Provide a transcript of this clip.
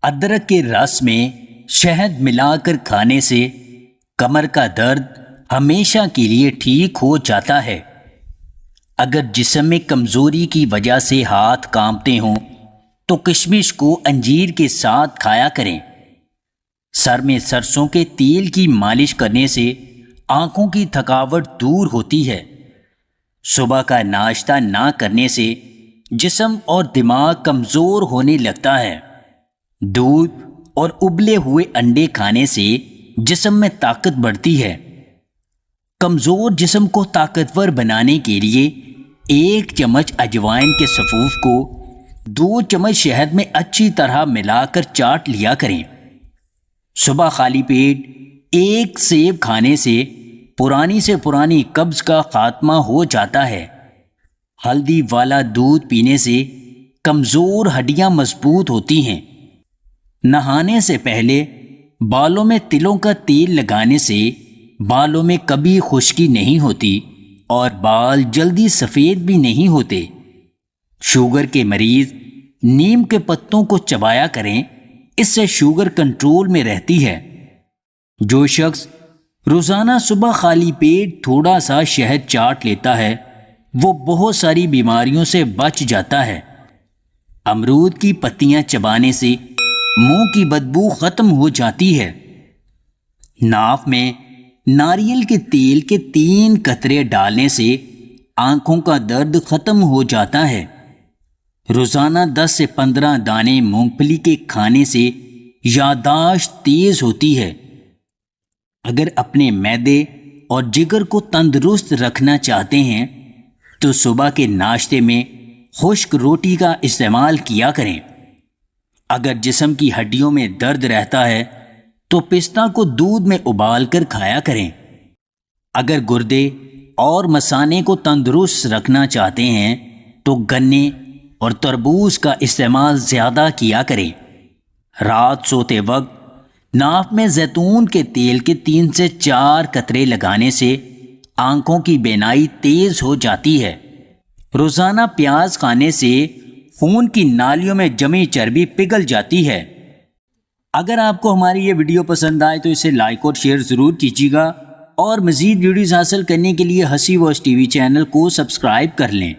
ادرک کے رس میں شہد ملا کر کھانے سے کمر کا درد ہمیشہ کے لیے ٹھیک ہو جاتا ہے۔ اگر جسم میں کمزوری کی وجہ سے ہاتھ کانپتے ہوں تو کشمش کو انجیر کے ساتھ کھایا کریں۔ سر میں سرسوں کے تیل کی مالش کرنے سے آنکھوں کی تھکاوٹ دور ہوتی ہے۔ صبح کا ناشتہ نہ کرنے سے جسم اور دماغ کمزور ہونے لگتا ہے۔ دودھ اور ابلے ہوئے انڈے کھانے سے جسم میں طاقت بڑھتی ہے۔ کمزور جسم کو طاقتور بنانے کے لیے 1 چمچ اجوائن کے سفوف کو 2 چمچ شہد میں اچھی طرح ملا کر چاٹ لیا کریں۔ صبح خالی پیٹ 1 سیب کھانے سے پرانی قبض کا خاتمہ ہو جاتا ہے۔ ہلدی والا دودھ پینے سے کمزور ہڈیاں مضبوط ہوتی ہیں۔ نہانے سے پہلے بالوں میں تلوں کا تیل لگانے سے بالوں میں کبھی خشکی نہیں ہوتی اور بال جلدی سفید بھی نہیں ہوتے۔ شوگر کے مریض نیم کے پتوں کو چبایا کریں، اس سے شوگر کنٹرول میں رہتی ہے۔ جو شخص روزانہ صبح خالی پیٹ تھوڑا سا شہد چاٹ لیتا ہے وہ بہت ساری بیماریوں سے بچ جاتا ہے۔ امرود کی پتیاں چبانے سے منہ کی بدبو ختم ہو جاتی ہے۔ ناف میں ناریل کے تیل کے 3 قطرے ڈالنے سے آنکھوں کا درد ختم ہو جاتا ہے۔ روزانہ 10 سے 15 دانے مونگ پھلی کے کھانے سے یادداشت تیز ہوتی ہے۔ اگر اپنے معدے اور جگر کو تندرست رکھنا چاہتے ہیں تو صبح کے ناشتے میں خشک روٹی کا استعمال کیا کریں۔ اگر جسم کی ہڈیوں میں درد رہتا ہے تو پستہ کو دودھ میں ابال کر کھایا کریں۔ اگر گردے اور مثانے کو تندرست رکھنا چاہتے ہیں تو گنے اور تربوز کا استعمال زیادہ کیا کریں۔ رات سوتے وقت ناف میں زیتون کے تیل کے 3 سے 4 قطرے لگانے سے آنکھوں کی بینائی تیز ہو جاتی ہے۔ روزانہ پیاز کھانے سے خون کی نالیوں میں جمی چربی پگھل جاتی ہے۔ اگر آپ کو ہماری یہ ویڈیو پسند آئے تو اسے لائک اور شیئر ضرور کیجیے گا، اور مزید ویڈیوز حاصل کرنے کے لیے ہنسی واچ ٹی وی چینل کو سبسکرائب کر لیں۔